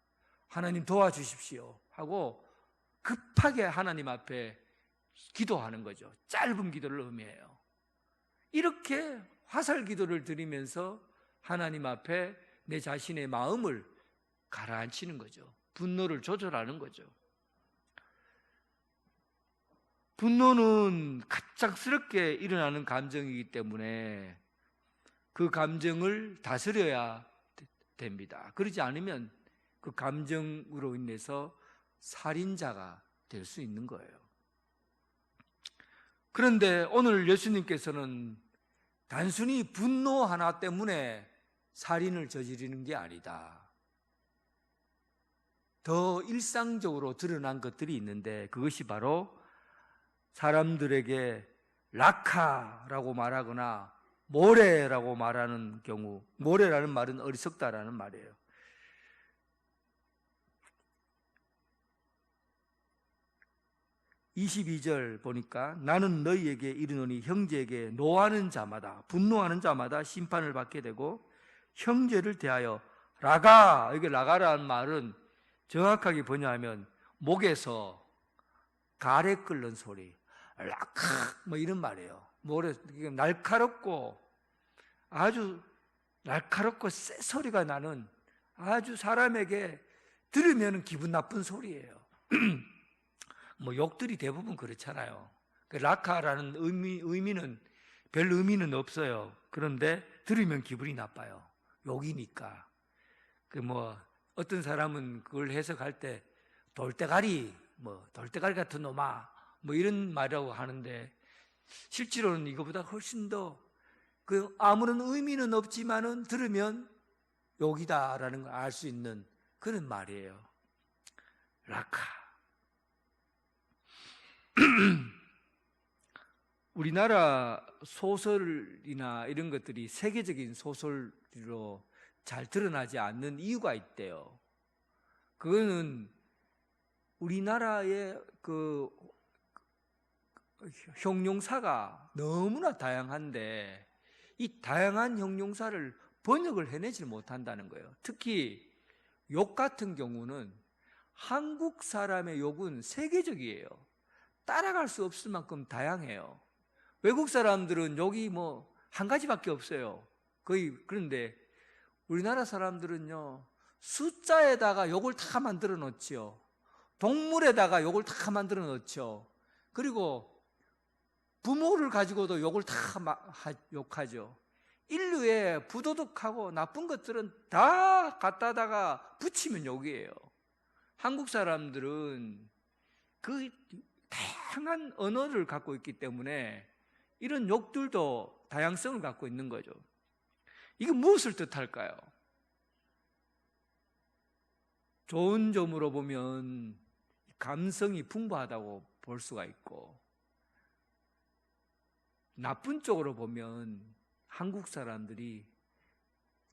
[SPEAKER 1] 하나님 도와주십시오 하고 급하게 하나님 앞에 기도하는 거죠. 짧은 기도를 의미해요. 이렇게 화살 기도를 드리면서 하나님 앞에 내 자신의 마음을 가라앉히는 거죠. 분노를 조절하는 거죠. 분노는 갑작스럽게 일어나는 감정이기 때문에 그 감정을 다스려야 됩니다. 그러지 않으면 그 감정으로 인해서 살인자가 될 수 있는 거예요. 그런데 오늘 예수님께서는 단순히 분노 하나 때문에 살인을 저지르는 게 아니다. 더 일상적으로 드러난 것들이 있는데 그것이 바로 사람들에게 라카라고 말하거나 모래라고 말하는 경우, 모래라는 말은 어리석다라는 말이에요. (22절) 보니까 나는 너희에게 이르노니 형제에게 노하는 자마다, 분노하는 자마다 심판을 받게 되고 형제를 대하여 라가, 이게 라가라는 말은 정확하게 번역하면 목에서 가래 끓는 소리, 라카 뭐 이런 말이에요. 모래, 날카롭고 아주 날카롭고 쎄 소리가 나는, 아주 사람에게 들으면 기분 나쁜 소리예요. 뭐 욕들이 대부분 그렇잖아요. 라카라는 의미는 별 의미는 없어요. 그런데 들으면 기분이 나빠요. 욕이니까. 뭐 어떤 사람은 그걸 해석할 때 돌대가리, 뭐 돌대가리 같은 놈아, 뭐 이런 말이라고 하는데 실제로는 이거보다 훨씬 더 아무런 의미는 없지만은 들으면 욕이다라는 걸 알 수 있는 그런 말이에요. 라카. 우리나라 소설이나 이런 것들이 세계적인 소설로 잘 드러나지 않는 이유가 있대요. 그거는 우리나라의 그 형용사가 너무나 다양한데 이 다양한 형용사를 번역을 해내지 못한다는 거예요. 특히 욕 같은 경우는 한국 사람의 욕은 세계적이에요. 따라갈 수 없을 만큼 다양해요. 외국 사람들은 욕이 뭐 한 가지밖에 없어요. 거의. 그런데 우리나라 사람들은요, 숫자에다가 욕을 다 만들어 놓지요. 동물에다가 욕을 다 만들어 놓죠. 그리고 부모를 가지고도 욕을 다 욕하죠. 인류의 부도덕하고 나쁜 것들은 다 갖다다가 붙이면 욕이에요. 한국 사람들은 그 다양한 언어를 갖고 있기 때문에 이런 욕들도 다양성을 갖고 있는 거죠. 이게 무엇을 뜻할까요? 좋은 점으로 보면 감성이 풍부하다고 볼 수가 있고, 나쁜 쪽으로 보면 한국 사람들이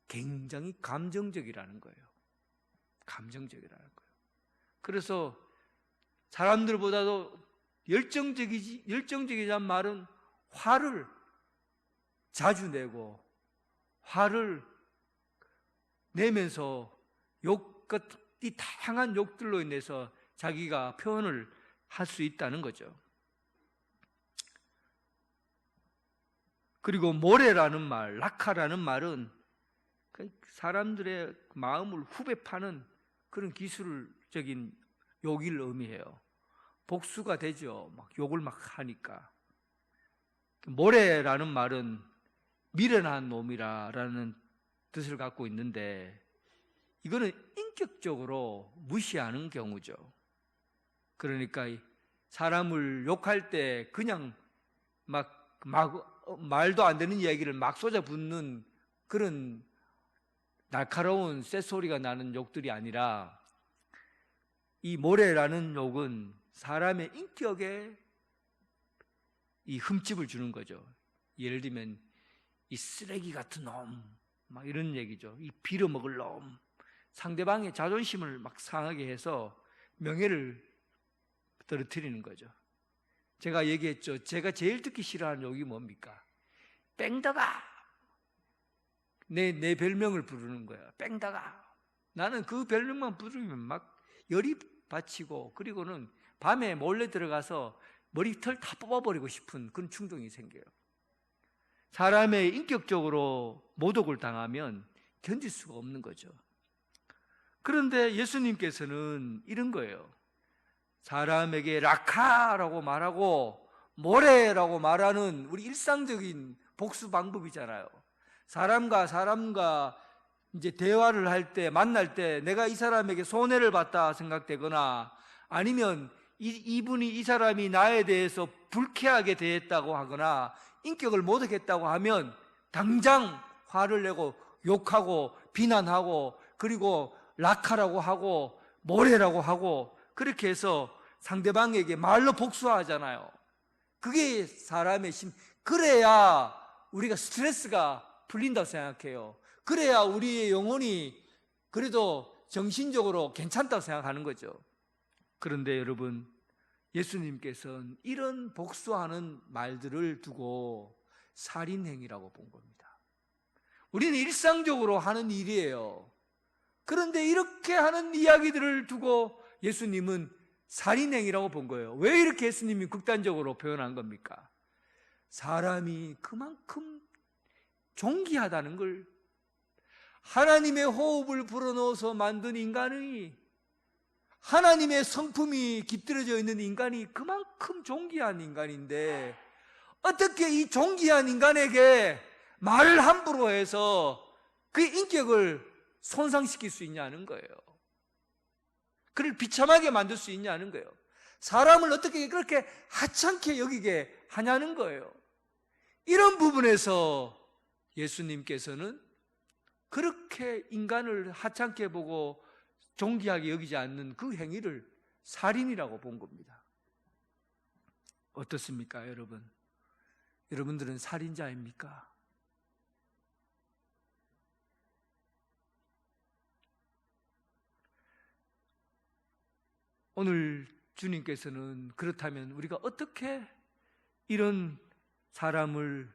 [SPEAKER 1] 굉장히 감정적이라는 거예요. 감정적이라는 거예요. 그래서 사람들보다도 열정적이란 말은 화를 자주 내고 화를 내면서 이 다양한 욕들로 인해서 자기가 표현을 할 수 있다는 거죠. 그리고 모래라는 말, 라카라는 말은 사람들의 마음을 후벼 파는 그런 기술적인 욕을 의미해요. 복수가 되죠. 막 욕을 막 하니까. 모래라는 말은 미련한 놈이라는 뜻을 갖고 있는데 이거는 인격적으로 무시하는 경우죠. 그러니까 사람을 욕할 때 그냥 막 말도 안 되는 이야기를 막 쏟아붓는 그런 날카로운 쇳소리가 나는 욕들이 아니라, 이 모래라는 욕은 사람의 인격에 이 흠집을 주는 거죠. 예를 들면 이 쓰레기 같은 놈, 막 이런 얘기죠. 이 빌어먹을 놈, 상대방의 자존심을 막 상하게 해서 명예를 떨어뜨리는 거죠. 제가 얘기했죠. 제가 제일 듣기 싫어하는 욕이 뭡니까? 뺑다가. 내 별명을 부르는 거야. 뺑다가. 나는 그 별명만 부르면 막 열이 받치고, 그리고는 밤에 몰래 들어가서 머리털 다 뽑아버리고 싶은 그런 충동이 생겨요. 사람의 인격적으로 모독을 당하면 견딜 수가 없는 거죠. 그런데 예수님께서는 이런 거예요. 사람에게 라카라고 말하고 모래라고 말하는 우리 일상적인 복수 방법이잖아요. 사람과 이제 대화를 할 때, 만날 때 내가 이 사람에게 손해를 봤다 생각되거나, 아니면 이 사람이 나에 대해서 불쾌하게 대했다고 하거나 인격을 모독했다고 하면 당장 화를 내고 욕하고 비난하고 그리고 낙하라고 하고 모래라고 하고 그렇게 해서 상대방에게 말로 복수하잖아요. 그게 사람의 그래야 우리가 스트레스가 풀린다고 생각해요. 그래야 우리의 영혼이 그래도 정신적으로 괜찮다고 생각하는 거죠. 그런데 여러분, 예수님께서는 이런 복수하는 말들을 두고 살인행위라고 본 겁니다. 우리는 일상적으로 하는 일이에요. 그런데 이렇게 하는 이야기들을 두고 예수님은 살인행위라고 본 거예요. 왜 이렇게 예수님이 극단적으로 표현한 겁니까? 사람이 그만큼 존귀하다는 걸, 하나님의 호흡을 불어넣어서 만든 인간이, 하나님의 성품이 깃들어져 있는 인간이 그만큼 존귀한 인간인데 어떻게 이 존귀한 인간에게 말을 함부로 해서 그의 인격을 손상시킬 수 있냐는 거예요. 그를 비참하게 만들 수 있냐는 거예요. 사람을 어떻게 그렇게 하찮게 여기게 하냐는 거예요. 이런 부분에서 예수님께서는 그렇게 인간을 하찮게 보고 존귀하게 여기지 않는 그 행위를 살인이라고 본 겁니다. 어떻습니까, 여러분? 여러분들은 살인자입니까? 오늘 주님께서는 그렇다면 우리가 어떻게 이런 사람을,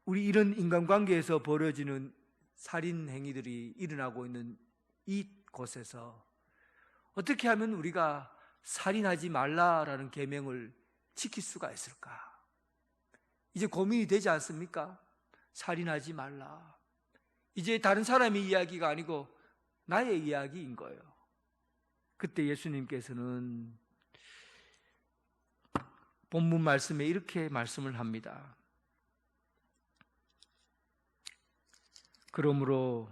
[SPEAKER 1] 우리 이런 인간관계에서 벌어지는 살인 행위들이 일어나고 있는 이곳에서 어떻게 하면 우리가 살인하지 말라라는 계명을 지킬 수가 있을까? 이제 고민이 되지 않습니까? 살인하지 말라. 이제 다른 사람의 이야기가 아니고 나의 이야기인 거예요. 그때 예수님께서는 본문 말씀에 이렇게 말씀을 합니다. 그러므로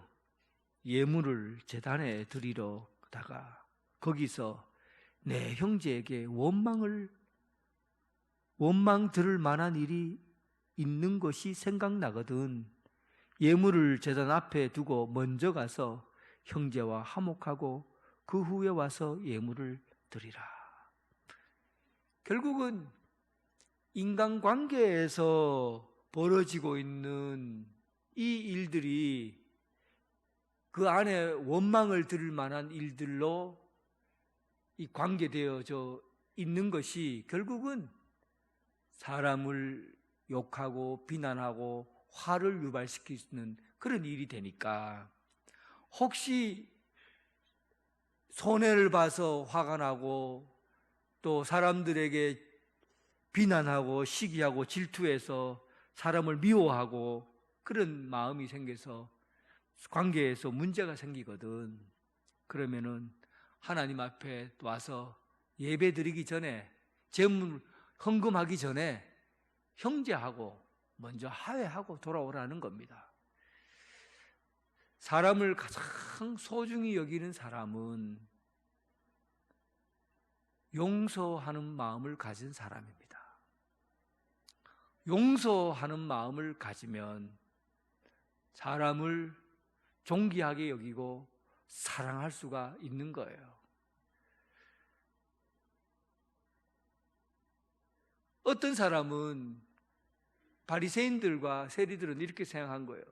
[SPEAKER 1] 예물을 제단에 드리러다가 거기서 내 형제에게 원망 들을 만한 일이 있는 것이 생각나거든 예물을 제단 앞에 두고 먼저 가서 형제와 화목하고 그 후에 와서 예물을 드리라. 결국은 인간관계에서 벌어지고 있는 이 일들이 그 안에 원망을 들을 만한 일들로 이 관계되어져 있는 것이 결국은 사람을 욕하고 비난하고 화를 유발시키는 그런 일이 되니까 혹시 손해를 봐서 화가 나고 또 사람들에게 비난하고 시기하고 질투해서 사람을 미워하고 그런 마음이 생겨서 관계에서 문제가 생기거든. 그러면은 하나님 앞에 와서 예배 드리기 전에, 제물 헌금하기 전에 형제하고 먼저 화해하고 돌아오라는 겁니다. 사람을 가장 소중히 여기는 사람은 용서하는 마음을 가진 사람입니다. 용서하는 마음을 가지면 사람을 존귀하게 여기고 사랑할 수가 있는 거예요. 어떤 사람은 바리새인들과 세리들은 이렇게 생각한 거예요.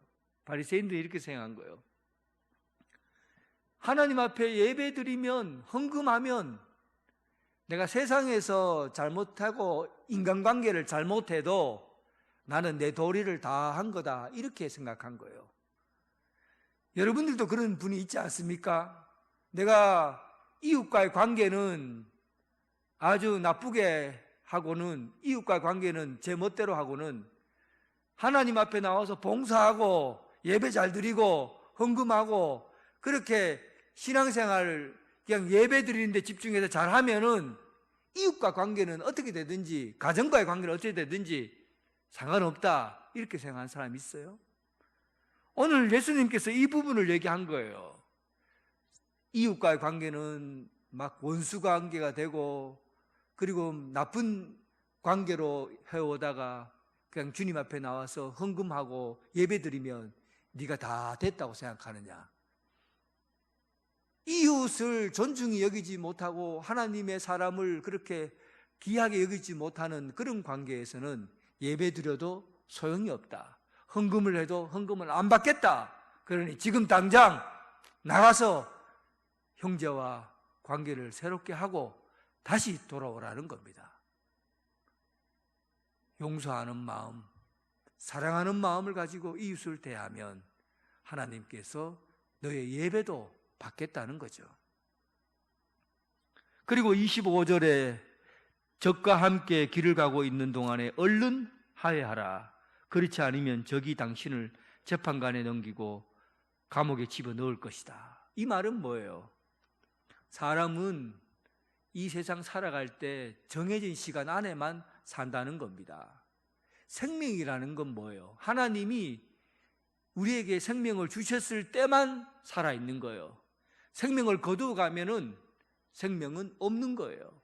[SPEAKER 1] 바리새인들이 이렇게 생각한 거예요. 하나님 앞에 예배드리면, 헌금하면 내가 세상에서 잘못하고 인간관계를 잘못해도 나는 내 도리를 다 한 거다, 이렇게 생각한 거예요. 여러분들도 그런 분이 있지 않습니까? 내가 이웃과의 관계는 아주 나쁘게 하고는, 이웃과의 관계는 제 멋대로 하고는 하나님 앞에 나와서 봉사하고 예배 잘 드리고 헌금하고 그렇게 신앙생활을 그냥 예배 드리는 데 집중해서 잘하면은 이웃과 관계는 어떻게 되든지, 가정과의 관계는 어떻게 되든지 상관없다, 이렇게 생각하는 사람이 있어요? 오늘 예수님께서 이 부분을 얘기한 거예요. 이웃과의 관계는 막 원수 관계가 되고 그리고 나쁜 관계로 해오다가 그냥 주님 앞에 나와서 헌금하고 예배드리면 네가 다 됐다고 생각하느냐? 이웃을 존중히 여기지 못하고 하나님의 사람을 그렇게 귀하게 여기지 못하는 그런 관계에서는 예배드려도 소용이 없다. 헌금을 해도 헌금을 안 받겠다. 그러니 지금 당장 나가서 형제와 관계를 새롭게 하고 다시 돌아오라는 겁니다. 용서하는 마음, 사랑하는 마음을 가지고 이웃을 대하면 하나님께서 너의 예배도 받겠다는 거죠. 그리고 25절에 적과 함께 길을 가고 있는 동안에 얼른 하회하라. 그렇지 않으면 적이 당신을 재판관에 넘기고 감옥에 집어넣을 것이다. 이 말은 뭐예요? 사람은 이 세상 살아갈 때 정해진 시간 안에만 산다는 겁니다. 생명이라는 건 뭐예요? 하나님이 우리에게 생명을 주셨을 때만 살아있는 거예요. 생명을 거두어가면은 생명은 없는 거예요.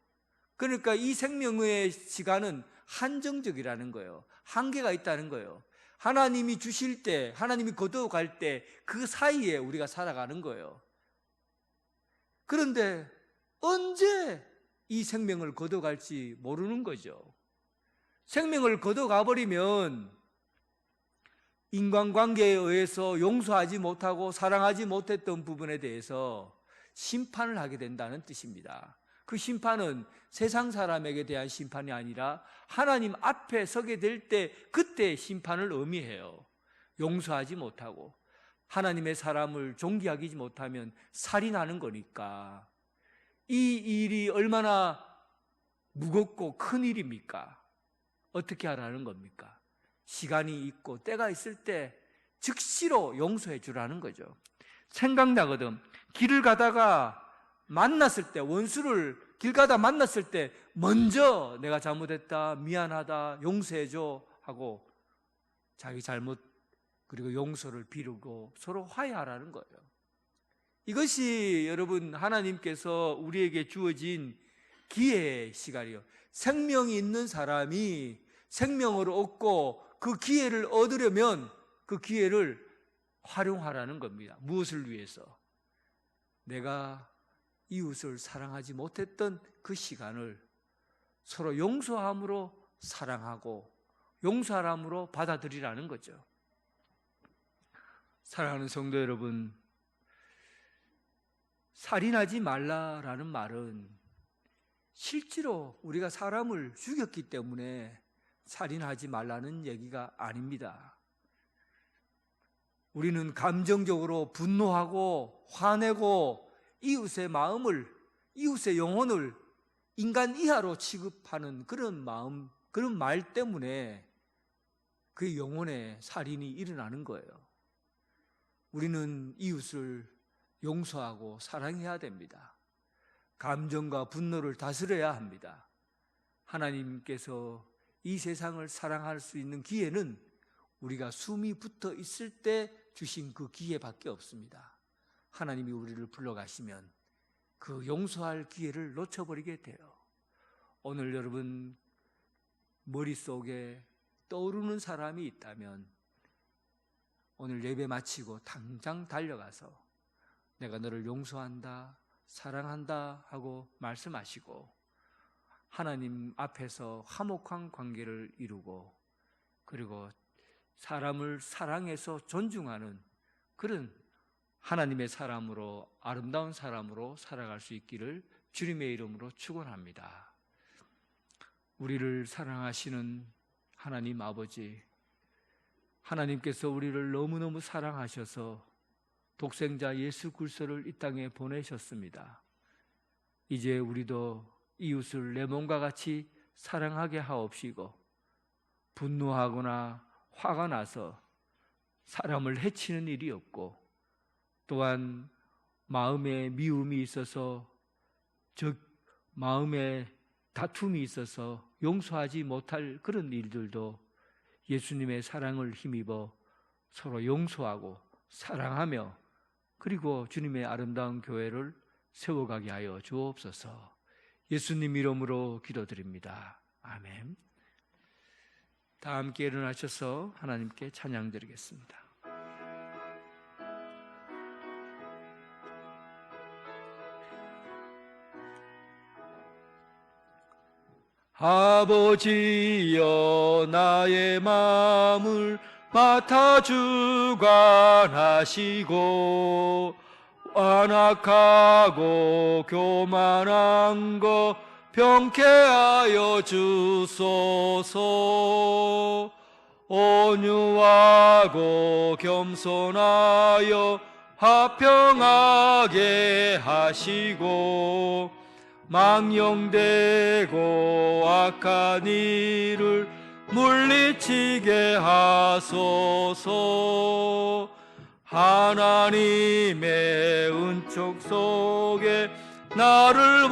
[SPEAKER 1] 그러니까 이 생명의 시간은 한정적이라는 거예요. 한계가 있다는 거예요. 하나님이 주실 때, 하나님이 거두어갈 때 그 사이에 우리가 살아가는 거예요. 그런데 언제 이 생명을 거둬갈지 모르는 거죠. 생명을 거둬가 버리면 인간관계에 의해서 용서하지 못하고 사랑하지 못했던 부분에 대해서 심판을 하게 된다는 뜻입니다. 그 심판은 세상 사람에게 대한 심판이 아니라 하나님 앞에 서게 될 때 그때 심판을 의미해요. 용서하지 못하고 하나님의 사람을 존귀하지 못하면 살인하는 거니까 이 일이 얼마나 무겁고 큰 일입니까? 어떻게 하라는 겁니까? 시간이 있고 때가 있을 때 즉시로 용서해 주라는 거죠. 생각나거든. 길을 가다가 만났을 때, 원수를 길 가다 만났을 때 먼저 내가 잘못했다, 미안하다, 용서해줘 하고 자기 잘못 그리고 용서를 비르고 서로 화해하라는 거예요. 이것이 여러분 하나님께서 우리에게 주어진 기회의 시간이에요. 생명이 있는 사람이 생명을 얻고 그 기회를 얻으려면 그 기회를 활용하라는 겁니다. 무엇을 위해서? 내가 이웃을 사랑하지 못했던 그 시간을 서로 용서함으로 사랑하고 용서함으로 받아들이라는 거죠. 사랑하는 성도 여러분, 살인하지 말라라는 말은 실제로 우리가 사람을 죽였기 때문에 살인하지 말라는 얘기가 아닙니다. 우리는 감정적으로 분노하고 화내고 이웃의 마음을, 이웃의 영혼을 인간 이하로 취급하는 그런 마음, 그런 말 때문에 그 영혼에 살인이 일어나는 거예요. 우리는 이웃을 용서하고 사랑해야 됩니다. 감정과 분노를 다스려야 합니다. 하나님께서 이 세상을 사랑할 수 있는 기회는 우리가 숨이 붙어 있을 때 주신 그 기회밖에 없습니다. 하나님이 우리를 불러가시면 그 용서할 기회를 놓쳐버리게 돼요. 오늘 여러분 머릿속에 떠오르는 사람이 있다면 오늘 예배 마치고 당장 달려가서 내가 너를 용서한다, 사랑한다 하고 말씀하시고 하나님 앞에서 화목한 관계를 이루고 그리고 사람을 사랑해서 존중하는 그런 하나님의 사람으로, 아름다운 사람으로 살아갈 수 있기를 주님의 이름으로 축원합니다. 우리를 사랑하시는 하나님 아버지, 하나님께서 우리를 너무너무 사랑하셔서 독생자 예수 그리스도를 이 땅에 보내셨습니다. 이제 우리도 이웃을 내 몸과 같이 사랑하게 하옵시고 분노하거나 화가 나서 사람을 해치는 일이 없고 또한 마음에 미움이 있어서 즉 마음에 다툼이 있어서 용서하지 못할 그런 일들도 예수님의 사랑을 힘입어 서로 용서하고 사랑하며 그리고 주님의 아름다운 교회를 세워가게 하여 주옵소서. 예수님 이름으로 기도드립니다. 아멘. 다 함께 일어나셔서 하나님께 찬양 드리겠습니다. 아버지여 나의 마음을 맡아 주관하시고 완악하고 교만한 것 병케하여 주소서. 온유하고 겸손하여 화평하게 하시고 망령되고 악한 일을 물리치게 하소서. 하나님의 은총 속에 나를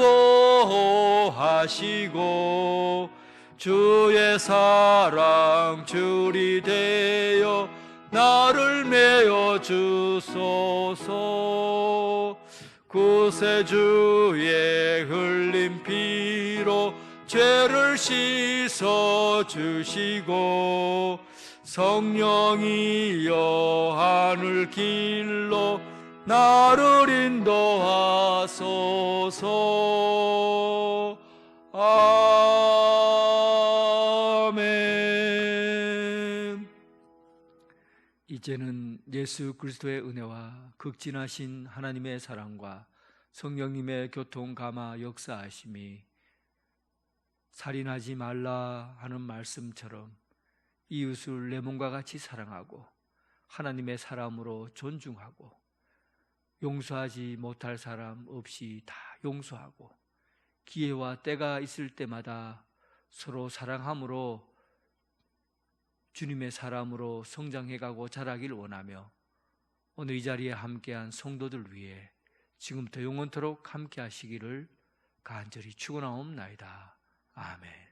[SPEAKER 1] 보호하시고 주의 사랑 줄이 되어 나를 메어 주소서. 구세주의 흘린 피로 죄를 씻어 주시고 성령이여 하늘 길로 나를 인도하소서. 아멘. 이제는 예수 그리스도의 은혜와 극진하신 하나님의 사랑과 성령님의 교통 감화 역사하심이 살인하지 말라 하는 말씀처럼 이웃을 내 몸과 같이 사랑하고 하나님의 사람으로 존중하고 용서하지 못할 사람 없이 다 용서하고 기회와 때가 있을 때마다 서로 사랑함으로 주님의 사람으로 성장해가고 자라길 원하며 오늘 이 자리에 함께한 성도들 위해 지금부터 영원토록 함께 하시기를 간절히 축원하옵나이다. 아멘.